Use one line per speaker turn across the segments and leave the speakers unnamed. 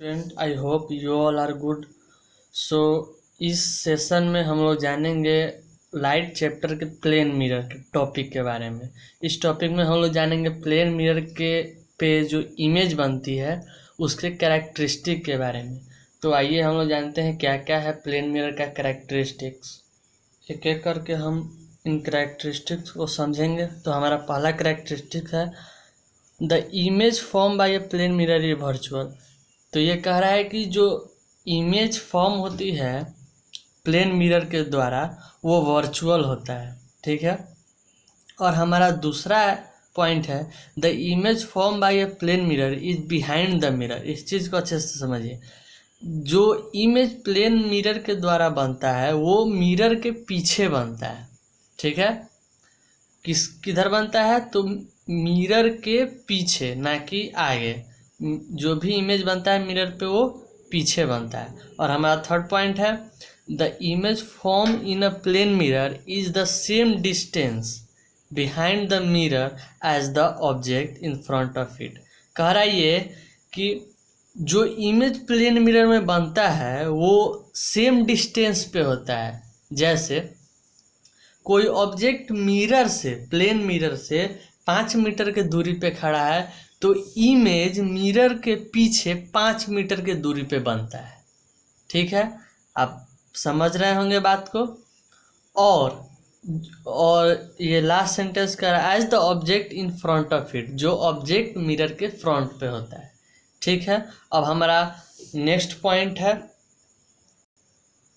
Friend, I hope you all are good. So इस session में हम लोग जानेंगे लाइट चैप्टर के प्लेन मिरर के टॉपिक के बारे में। इस टॉपिक में हम लोग जानेंगे प्लेन मिरर के पे जो इमेज बनती है उसके कैरेक्टरिस्टिक के बारे में। तो आइए हम लोग जानते हैं क्या क्या है प्लेन मिरर का कैरेक्टरिस्टिक्स। एक एक करके हम इन कैरेक्टरिस्टिक्स को समझेंगे। तो हमारा पहला कैरेक्टरिस्टिक है the image form by a plane mirror is virtual. तो ये कह रहा है कि जो इमेज फॉर्म होती है प्लेन मिरर के द्वारा वो वर्चुअल होता है, ठीक है। और हमारा दूसरा पॉइंट है the image form by a plane mirror is behind the mirror. इस चीज़ को अच्छे से समझिए। जो इमेज प्लेन मिरर के द्वारा बनता है वो मिरर के पीछे बनता है, ठीक है। किधर बनता है? तो मिरर के पीछे, ना कि आगे। जो भी इमेज बनता है मिरर पे वो पीछे बनता है। और हमारा थर्ड पॉइंट है the image form in a plane mirror is the same distance behind the mirror as the object in front of it. कह रहा है ये कि जो इमेज प्लेन मिरर में बनता है वो सेम डिस्टेंस पे होता है। जैसे कोई ऑब्जेक्ट मिरर से, प्लेन मिरर से 5 मीटर के दूरी पे खड़ा है तो इमेज मिरर के पीछे 5 मीटर के दूरी पे बनता है, ठीक है। आप समझ रहे होंगे बात को। और ये लास्ट सेंटेंस कर रहा है as the object in front of it. जो ऑब्जेक्ट मिरर के फ्रंट पे होता है, ठीक है। अब हमारा नेक्स्ट पॉइंट है,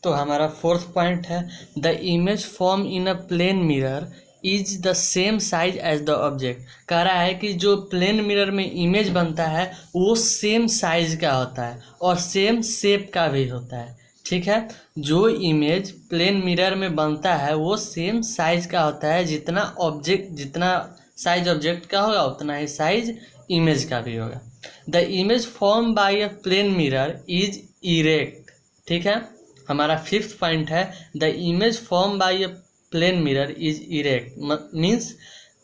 तो हमारा फोर्थ पॉइंट है the image form in a plane mirror is the same size as the object. कह रहा है कि जो प्लेन मिरर में इमेज बनता है वो सेम साइज का होता है और सेम शेप का भी होता है, ठीक है। जो इमेज प्लेन मिरर में बनता है वो सेम साइज का होता है। जितना साइज ऑब्जेक्ट का होगा उतना ही साइज इमेज का भी होगा। The image form by a plane mirror is erect, ठीक है। हमारा फिफ्थ पॉइंट है the image form by a plane mirror is erect. Means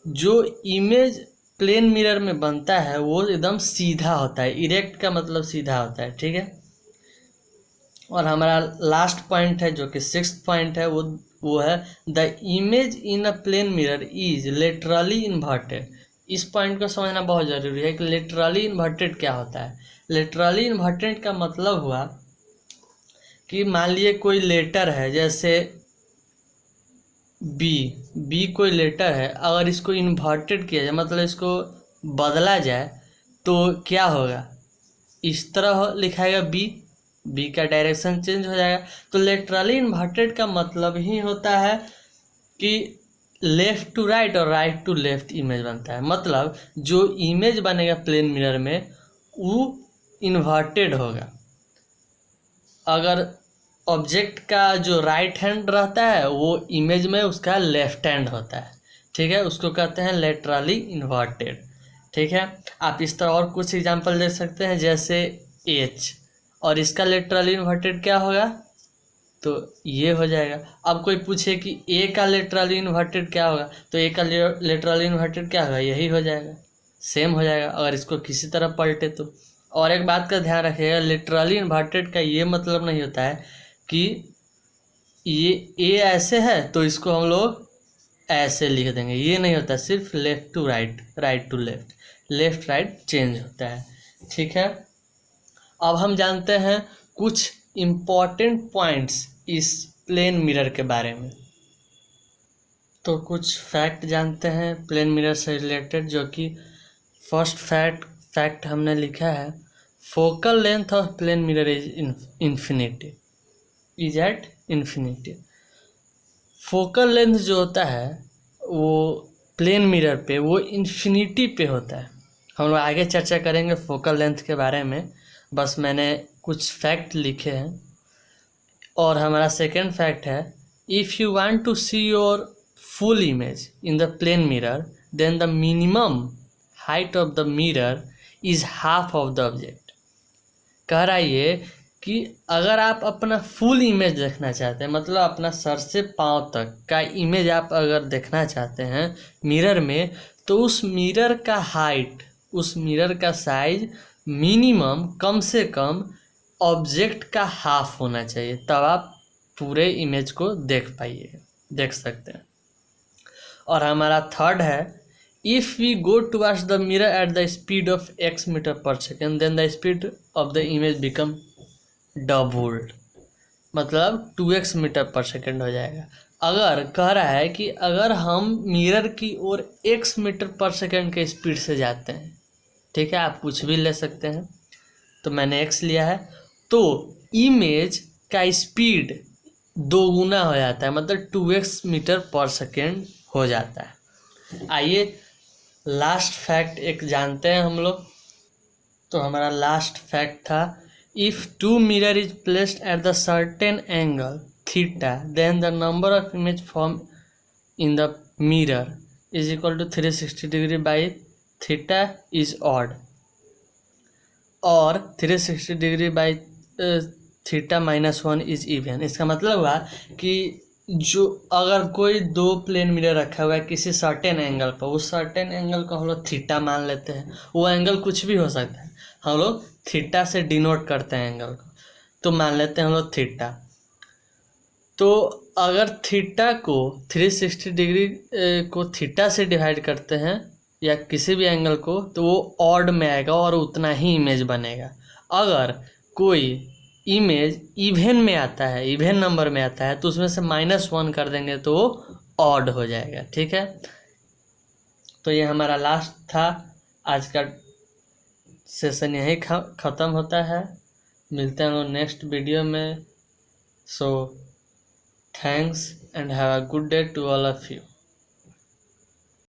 जो इमेज प्लेन मिरर में बनता है वो एकदम सीधा होता है। इरेक्ट का मतलब सीधा होता है, ठीक है। और हमारा लास्ट पॉइंट है जो कि सिक्स्थ पॉइंट है, वो है the image in a plane mirror is laterally inverted. इस पॉइंट को समझना बहुत ज़रूरी है कि लेटरली इन्वर्टेड क्या होता है। लेटरली इन्वर्टेड का मतलब हुआ कि मान लिए कोई लेटर है, जैसे बी कोई लेटर है, अगर इसको इन्वर्टेड किया जाए मतलब इसको बदला जाए तो क्या होगा? इस तरह लिखाएगा बी का डायरेक्शन चेंज हो जाएगा। तो लेटरली इन्वर्टेड का मतलब ही होता है कि लेफ्ट टू राइट और राइट टू लेफ्ट इमेज बनता है। मतलब जो इमेज बनेगा प्लेन मिरर में वो इन्वर्टेड होगा। अगर ऑब्जेक्ट का जो राइट हैंड रहता है वो इमेज में उसका लेफ्ट हैंड होता है, ठीक है। उसको कहते हैं लेटरली इन्वर्टेड, ठीक है। आप इस तरह और कुछ एग्जांपल दे सकते हैं, जैसे एच, और इसका लेटरली इन्वर्टेड क्या होगा? तो ये हो जाएगा। अब कोई पूछे कि ए का लेटरली इन्वर्टेड क्या होगा, तो ए का लेटरली इन्वर्टेड क्या होगा? यही हो जाएगा, सेम हो जाएगा अगर इसको किसी तरह पलटे तो। और एक बात का ध्यान रखिएगा, लिटरली इन्वर्टेड का ये मतलब नहीं होता है कि ये ए ऐसे है तो इसको हम लोग ऐसे लिख देंगे, ये नहीं होता। सिर्फ left to right, right to left, left right change होता है, ठीक है। अब हम जानते हैं कुछ इम्पॉर्टेंट पॉइंट्स इस प्लेन मिरर के बारे में। तो कुछ फैक्ट जानते हैं प्लेन मिरर से रिलेटेड, जो कि फर्स्ट फैक्ट हमने लिखा है focal length of plane mirror is at infinity. Focal length जो होता है वो प्लेन मिरर पे वो इन्फिनिटी पे होता है। हम लोग आगे चर्चा करेंगे फोकल लेंथ के बारे में, बस मैंने कुछ फैक्ट लिखे हैं। और हमारा सेकेंड फैक्ट है if you want to see your full image in the plane mirror then the minimum height of the mirror is half of the object. कह रहा है ये कि अगर आप अपना फुल इमेज देखना चाहते हैं, मतलब अपना सर से पांव तक का इमेज आप अगर देखना चाहते हैं मिरर में, तो उस मिरर का हाइट, उस मिरर का साइज मिनिमम कम से कम ऑब्जेक्ट का हाफ होना चाहिए, तब आप पूरे इमेज को देख सकते हैं। और हमारा थर्ड है, if we go towards the mirror at the speed of x meter per second then the speed of the image become doubled, मतलब 2x मीटर पर सेकेंड हो जाएगा। अगर कह रहा है कि अगर हम मिरर की ओर x मीटर पर सेकेंड के स्पीड से जाते हैं, ठीक है, आप कुछ भी ले सकते हैं, तो मैंने x लिया है, तो इमेज का स्पीड 2 गुना हो जाता है, मतलब 2x मीटर पर सेकेंड हो जाता है। आइए लास्ट फैक्ट एक जानते हैं हम लोग। तो हमारा लास्ट फैक्ट था, if two mirror is placed at the certain angle theta then the number of image form in the mirror is equal to 360 degree by theta is odd, और 360 degree by theta -1 is even. इसका मतलब हुआ कि जो अगर कोई 2 plane mirror रखा हुआ है किसी सर्टेन एंगल पर, उस सर्टेन एंगल को हम लोग थीटा मान लेते हैं, वो एंगल कुछ भी हो सकता है, हम लोग थीटा से डिनोट करते हैं एंगल को, तो मान लेते हैं हम लोग थीटा। तो अगर थीटा को 360 डिग्री को थीटा से डिवाइड करते हैं या किसी भी एंगल को, तो वो ऑड में आएगा और उतना ही इमेज बनेगा। अगर कोई इमेज इवन में आता है, इवन नंबर में आता है, तो उसमें से -1 कर देंगे तो वो ऑड हो जाएगा, ठीक है। तो ये हमारा लास्ट था, आज का सेशन यही ख़त्म होता है। मिलते हैं लोग नेक्स्ट वीडियो में। So thanks and have a good day to all of you.